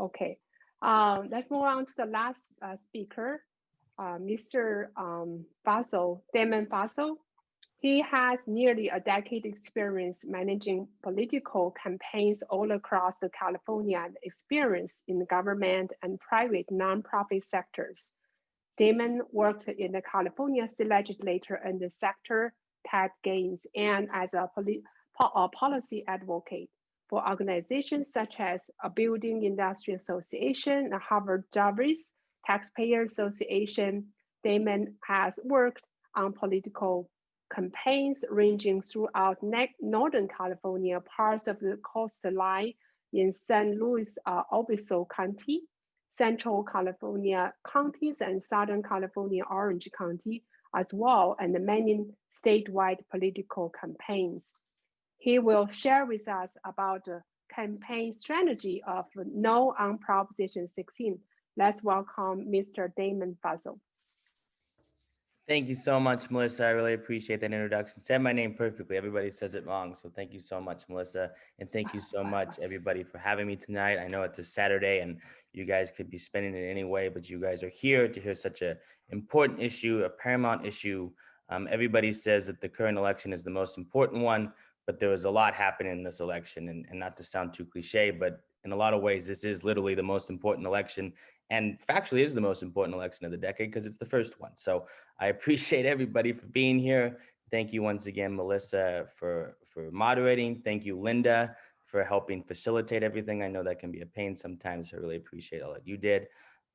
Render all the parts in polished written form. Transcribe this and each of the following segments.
Okay. Let's move on to the last speaker, Mr. Fussel, Damian Fussel. He has nearly a decade experience managing political campaigns all across the California and experience in the government and private nonprofit sectors. Damon worked in the California State Legislature under sector tax gains and as a policy advocate for organizations such as a Building Industry Association, the Harvard Jarvis, Taxpayers Association. Damon has worked on political campaigns ranging throughout Northern California, parts of the coastline in San Luis Obispo County, Central California counties, and Southern California Orange County, as well, and many statewide political campaigns. He will share with us about the campaign strategy of No on Proposition 16. Let's welcome Mr. Damian Fussel. Thank you so much, Melissa. I really appreciate that introduction. Said my name perfectly. Everybody says it wrong. So thank you so much, Melissa. And thank you so much, everybody, for having me tonight. I know it's a Saturday and you guys could be spending it anyway, but you guys are here to hear such an important issue, a paramount issue. Everybody says that the current election is the most important one, but there was a lot happening in this election. And not to sound too cliche, but in a lot of ways, this is literally the most important election, and factually is the most important election of the decade because it's the first one. So I appreciate everybody for being here. Thank you once again, Melissa, for moderating. Thank you, Linda, for helping facilitate everything. I know that can be a pain sometimes. So I really appreciate all that you did.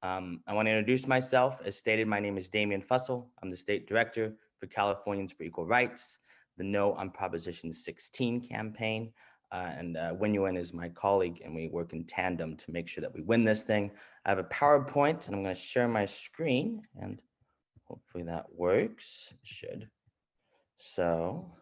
I want to introduce myself. As stated, my name is Damian Fussel. I'm the State Director for Californians for Equal Rights, the No on Proposition 16 campaign. And Winyuan is my colleague, and we work in tandem to make sure that we win this thing. I have a PowerPoint, and I'm going to share my screen, and hopefully that works. It should. So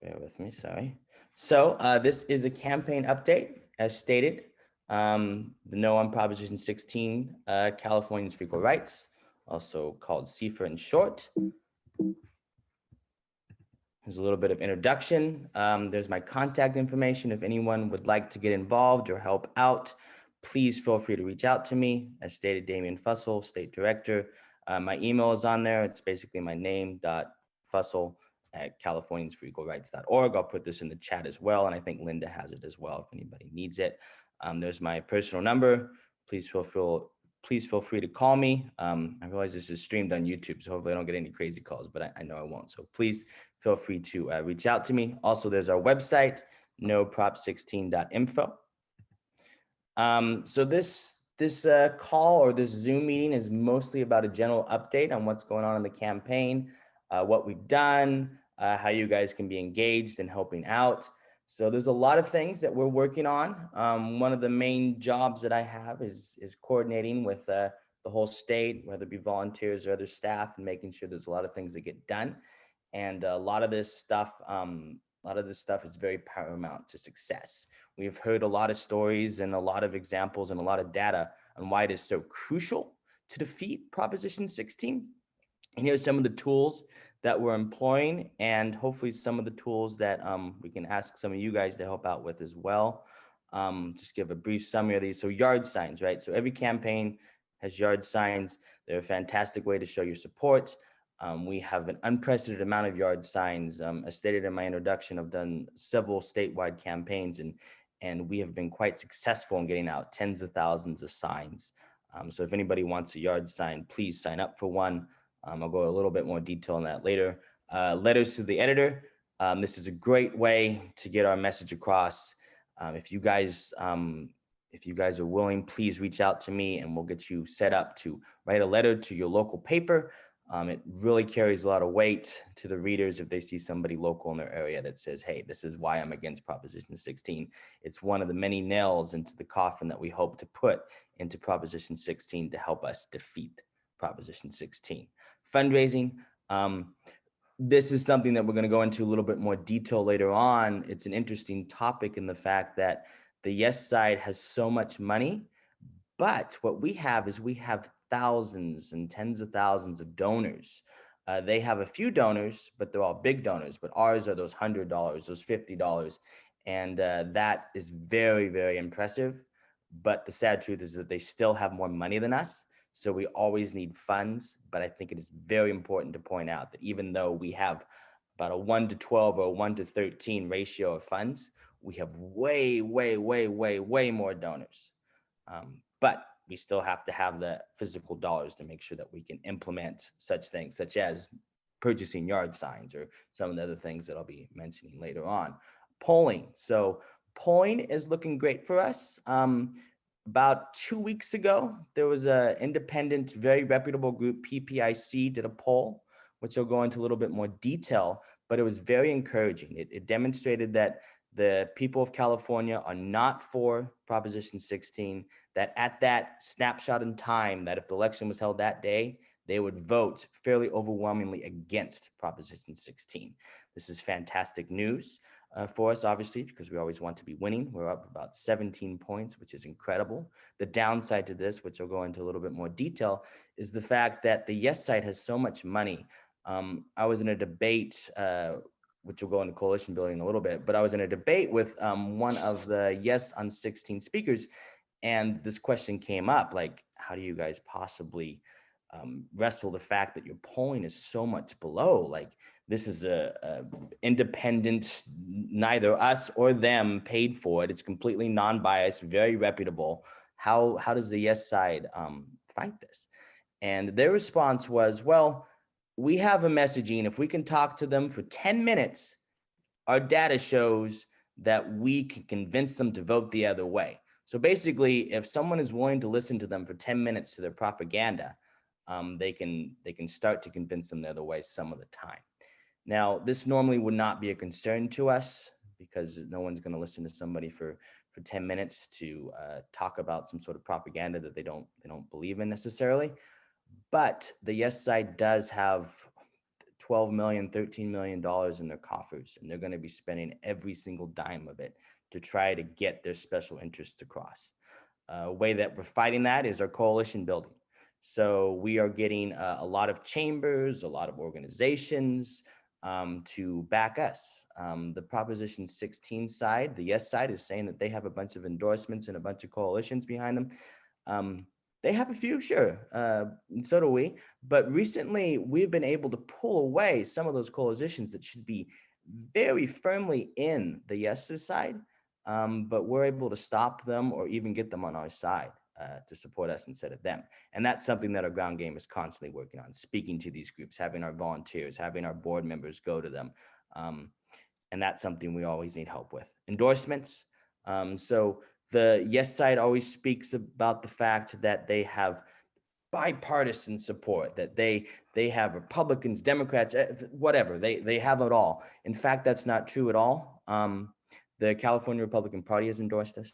bear with me, sorry. So this is a campaign update, as stated. The No on Proposition 16, Californians for Equal Rights, also called CFER in short. There's a little bit of introduction. There's my contact information. If anyone would like to get involved or help out, please feel free to reach out to me. As stated, Damian Fussel, State Director. My email is on there. It's basically my name.fussel@californiansforequalrights.org. I'll put this in the chat as well, and I think Linda has it as well if anybody needs it. There's my personal number. Please feel free to call me. I realize this is streamed on YouTube, so hopefully I don't get any crazy calls, but I know I won't. So please feel free to reach out to me. Also, there's our website, noprop16.info. So this call or this Zoom meeting is mostly about a general update on what's going on in the campaign, what we've done, how you guys can be engaged in helping out. So there's a lot of things that we're working on. One of the main jobs that I have is coordinating with the whole state, whether it be volunteers or other staff, and making sure there's a lot of things that get done. And a lot of this stuff is very paramount to success. We've heard a lot of stories and a lot of examples and a lot of data on why it is so crucial to defeat Proposition 16. And here's some of the tools that we're employing, and hopefully some of the tools that we can ask some of you guys to help out with as well. Just give a brief summary of these. So yard signs, right? So every campaign has yard signs. They're a fantastic way to show your support. We have an unprecedented amount of yard signs. As stated in my introduction, I've done several statewide campaigns, and we have been quite successful in getting out tens of thousands of signs. So if anybody wants a yard sign, please sign up for one. I'll go a little bit more detail on that later. Letters to the editor. This is a great way to get our message across. If you guys are willing, please reach out to me and we'll get you set up to write a letter to your local paper. It really carries a lot of weight to the readers if they see somebody local in their area that says, hey, this is why I'm against Proposition 16. It's one of the many nails into the coffin that we hope to put into Proposition 16 to help us defeat Proposition 16. Fundraising. This is something that we're going to go into a little bit more detail later on. It's an interesting topic in the fact that the yes side has so much money, but what we have is we have thousands and tens of thousands of donors. They have a few donors, but they're all big donors, but ours are those $100, those $50. And that is very, very impressive. but the sad truth is that they still have more money than us. So we always need funds. But I think it is very important to point out that even though we have about a 1 to 12 or a 1 to 13 ratio of funds, we have way more donors. But we still have to have the physical dollars to make sure that we can implement such things, such as purchasing yard signs or some of the other things that I'll be mentioning later on. Polling. So polling is looking great for us. About 2 weeks ago, there was an independent, very reputable group, PPIC, did a poll, which I'll go into a little bit more detail, but it was very encouraging. It demonstrated that the people of California are not for Proposition 16, that at that snapshot in time, that if the election was held that day, they would vote fairly overwhelmingly against Proposition 16. This is fantastic news for us, obviously, because we always want to be winning. We're up about 17 points, which is incredible. The downside to this, which I'll go into a little bit more detail, is the fact that the yes side has so much money. I was in a debate, which will go into coalition building in a little bit, but I was in a debate with one of the Yes on 16 speakers, and this question came up, like, how do you guys possibly wrestle the fact that your polling is so much below? Like, this is a independent, neither us or them paid for it. It's completely non-biased, very reputable. How does the yes side fight this? And their response was, well, we have a messaging. If we can talk to them for 10 minutes, our data shows that we can convince them to vote the other way. So basically, if someone is willing to listen to them for 10 minutes to their propaganda, they can start to convince them the other way some of the time. Now, this normally would not be a concern to us because no one's going to listen to somebody for 10 minutes to talk about some sort of propaganda that they don't believe in necessarily. But the yes side does have $12 million, $13 million in their coffers, and they're going to be spending every single dime of it to try to get their special interests across. A way that we're fighting that is our coalition building. So we are getting a lot of chambers, a lot of organizations to back us. The Proposition 16 side, the yes side, is saying that they have a bunch of endorsements and a bunch of coalitions behind them. They have a few, sure, and so do we. But recently, we've been able to pull away some of those coalitions that should be very firmly in the yes side, but we're able to stop them or even get them on our side to support us instead of them. And that's something that our ground game is constantly working on, speaking to these groups, having our volunteers, having our board members go to them. And that's something we always need help with. Endorsements. So the yes side always speaks about the fact that they have bipartisan support, that they have Republicans, Democrats, whatever, they have it all. In fact, that's not true at all. The California Republican Party has endorsed us.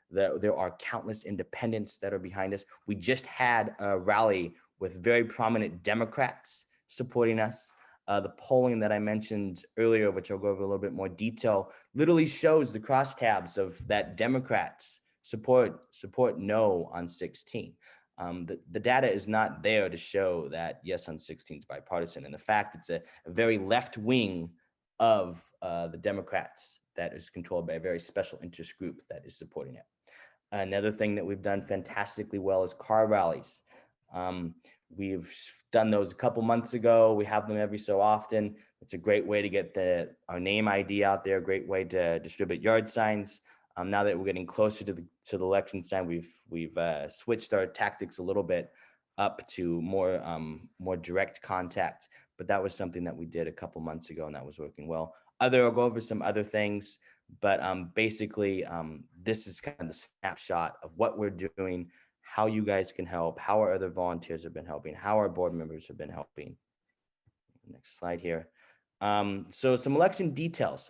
There are countless independents that are behind us. We just had a rally with very prominent Democrats supporting us. The polling that I mentioned earlier, which I'll go over a little bit more detail, literally shows the crosstabs of that Democrats support no on 16. The data is not there to show that yes on 16 is bipartisan. And the fact it's a very left wing of the Democrats that is controlled by a very special interest group that is supporting it. Another thing that we've done fantastically well is car rallies. We've done those a couple months ago. We have them every so often. It's a great way to get our name ID out there, a great way to distribute yard signs. Now that we're getting closer to the election time, we've switched our tactics a little bit up to more direct contact. But that was something that we did a couple months ago, and that was working well. I'll go over some other things, but basically, this is kind of the snapshot of what we're doing, how you guys can help, how our other volunteers have been helping, how our board members have been helping. Next slide here. So some election details.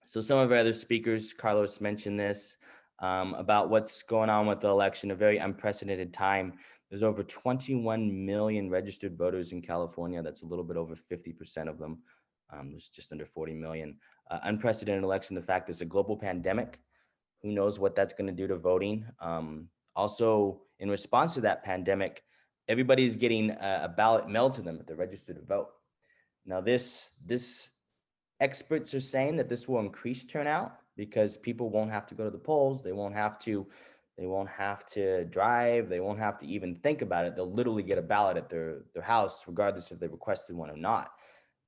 So some of our other speakers, Carlos mentioned this, about what's going on with the election, a very unprecedented time. There's over 21 million registered voters in California. That's a little bit over 50% of them. There's just under 40 million. Unprecedented election, the fact there's a global pandemic. Who knows what that's going to do to voting? Also, in response to that pandemic, everybody's getting a ballot mailed to them if they're registered to vote. Now, this experts are saying that this will increase turnout because people won't have to go to the polls. They won't have to They won't have to drive. They won't have to even think about it. They'll literally get a ballot at their house, regardless if they requested one or not.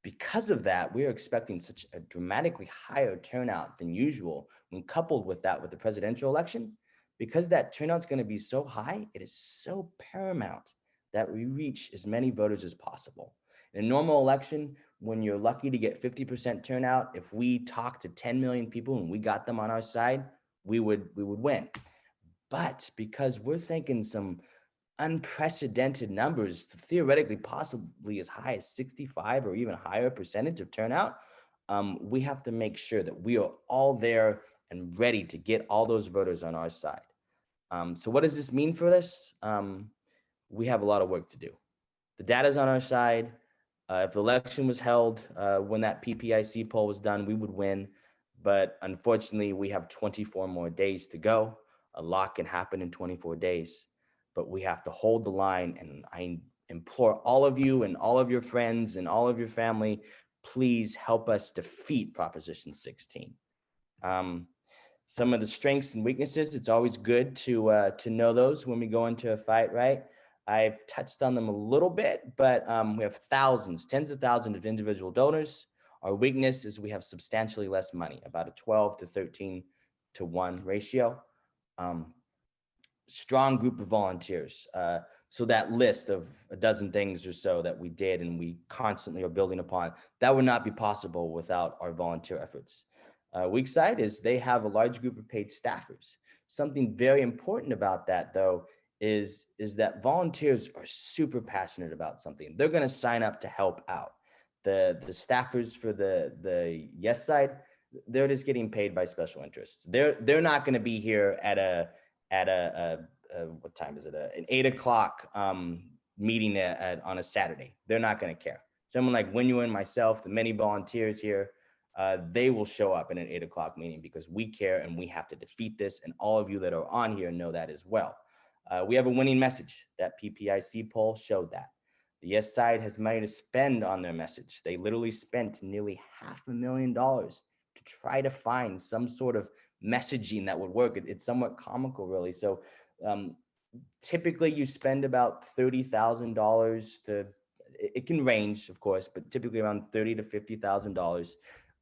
Because of that, we are expecting such a dramatically higher turnout than usual when coupled with that with the presidential election. Because that turnout's going to be so high, it is so paramount that we reach as many voters as possible. In a normal election, when you're lucky to get 50% turnout, if we talk to 10 million people and we got them on our side, we would win. But because we're thinking some unprecedented numbers, theoretically possibly as high as 65 or even higher percentage of turnout, we have to make sure that we are all there and ready to get all those voters on our side. So what does this mean for us? We have a lot of work to do. The data's on our side. If the election was held when that PPIC poll was done, we would win. But unfortunately, we have 24 more days to go. A lot can happen in 24 days, but we have to hold the line. And I implore all of you and all of your friends and all of your family, please help us defeat Proposition 16. Some of the strengths and weaknesses, it's always good to know those when we go into a fight, right? I've touched on them a little bit, but we have thousands, tens of thousands of individual donors. Our weakness is we have substantially less money, about a 12 to 13 to 1 ratio. Strong group of volunteers. So that list of a dozen things or so that we did and we constantly are building upon, that would not be possible without our volunteer efforts. Weak side is they have a large group of paid staffers. Something very important about that, though, is that volunteers are super passionate about something. They're going to sign up to help out. The staffers for the yes side, they're just getting paid by special interests. They're not going to be here at a what time is it? An 8 o'clock meeting on a Saturday. They're not going to care. Someone like Winyu and myself, the many volunteers here, they will show up in an 8 o'clock meeting because we care and we have to defeat this. And all of you that are on here know that as well. We have a winning message. That PPIC poll showed that. The yes side has money to spend on their message. They literally spent nearly $500,000 to try to find some sort of messaging that would work. It's somewhat comical, really. So typically you spend about $30,000 to, it can range, of course, but typically around $30,000 to $50,000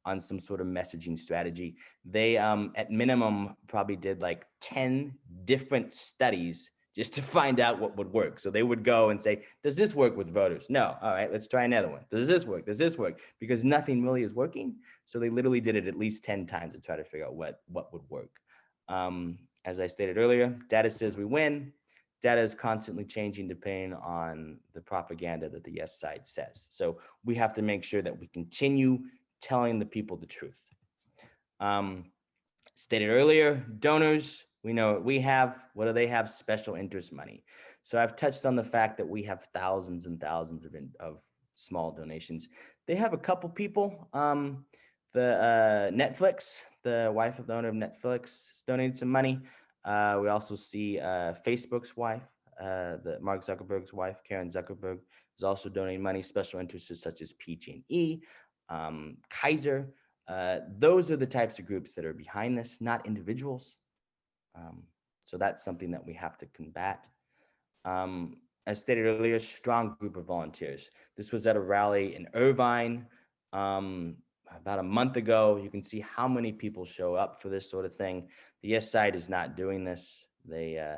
on some sort of messaging strategy. They, at minimum, probably did like 10 different studies just to find out what would work. So they would go and say, does this work with voters? No. All right, let's try another one. Does this work? Does this work? Because nothing really is working. So they literally did it at least 10 times to try to figure out what would work. As I stated earlier, data says we win. Data is constantly changing depending on the propaganda that the yes side says. So we have to make sure that we continue telling the people the truth. Stated earlier, donors, we know what we have. What do they have? Special interest money. So I've touched on the fact that we have thousands and thousands of small donations. They have a couple people. The Netflix, the wife of the owner of Netflix, has donated some money. We also see Facebook's wife, the Mark Zuckerberg's wife, Karen Zuckerberg, is also donating money. Special interests such as PG&E, Kaiser. Those are the types of groups that are behind this, not individuals. So that's something that we have to combat. As stated earlier, strong group of volunteers. This was at a rally in Irvine about a month ago. You can see how many people show up for this sort of thing. The yes side is not doing this. They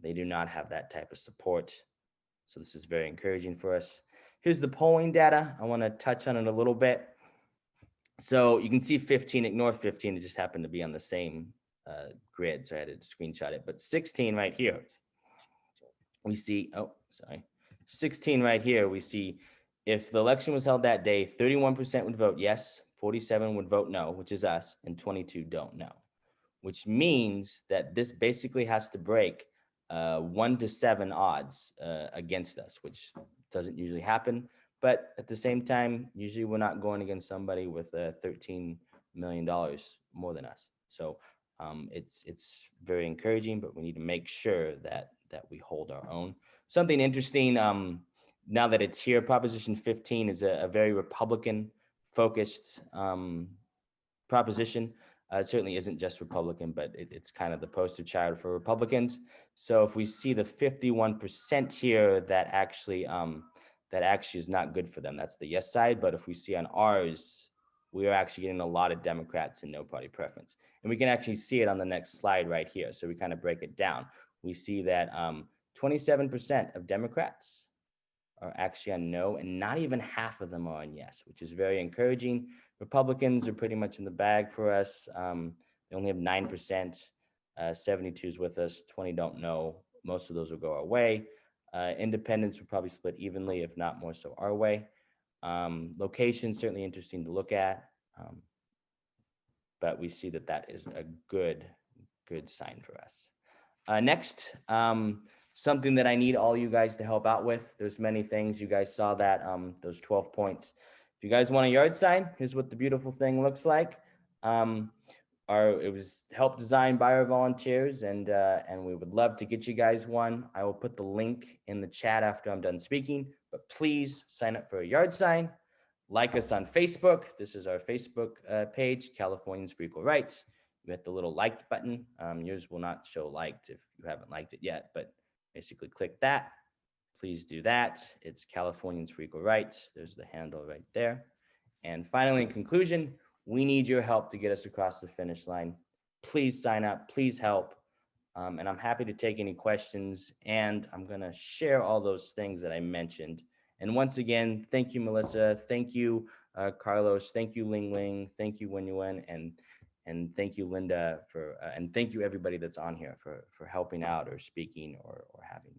do not have that type of support. So this is very encouraging for us. Here's the polling data. I want to touch on it a little bit. So you can see 15, ignore 15. It just happened to be on the same grid, so I had to screenshot it. But 16 right here, we see, 16 right here, we see if the election was held that day, 31% would vote yes, 47 would vote no, which is us, and 22 don't know, which means that this basically has to break 1 to 7 odds against us, which doesn't usually happen. But at the same time, usually we're not going against somebody with $13 million more than us. So it's very encouraging, but we need to make sure that we hold our own. Something interesting, now that it's here, Proposition 15 is a very Republican-focused proposition. It certainly isn't just Republican, but it's kind of the poster child for Republicans. So if we see the 51% here, that actually is not good for them. That's the yes side. But if we see on ours, we are actually getting a lot of Democrats and no party preference. And we can actually see it on the next slide right here. So we kind of break it down. We see that 27% of Democrats are actually on no, and not even half of them are on yes, which is very encouraging. Republicans are pretty much in the bag for us. They only have 9%, 72 is with us, 20 don't know. Most of those will go our way. Independents will probably split evenly, if not more so our way. Location, certainly interesting to look at. But we see that that is a good sign for us. Next, something that I need all you guys to help out with. There's many things. You guys saw that, those 12 points. If you guys want a yard sign, here's what the beautiful thing looks like. It was helped designed by our volunteers, and we would love to get you guys one. I will put the link in the chat after I'm done speaking, but please sign up for a yard sign. Like us on Facebook. This is our Facebook page, Californians for Equal Rights. You hit the little liked button. Yours will not show liked if you haven't liked it yet, but basically click that. Please do that. It's Californians for Equal Rights. There's the handle right there. And finally, in conclusion, we need your help to get us across the finish line. Please sign up, please help. And I'm happy to take any questions, and I'm gonna share all those things that I mentioned. And once again, thank you, Melissa. Thank you, Carlos. Thank you, Ling Ling. Thank you, Wen Yuen. And thank you, Linda, and thank you everybody that's on here for helping out or speaking or having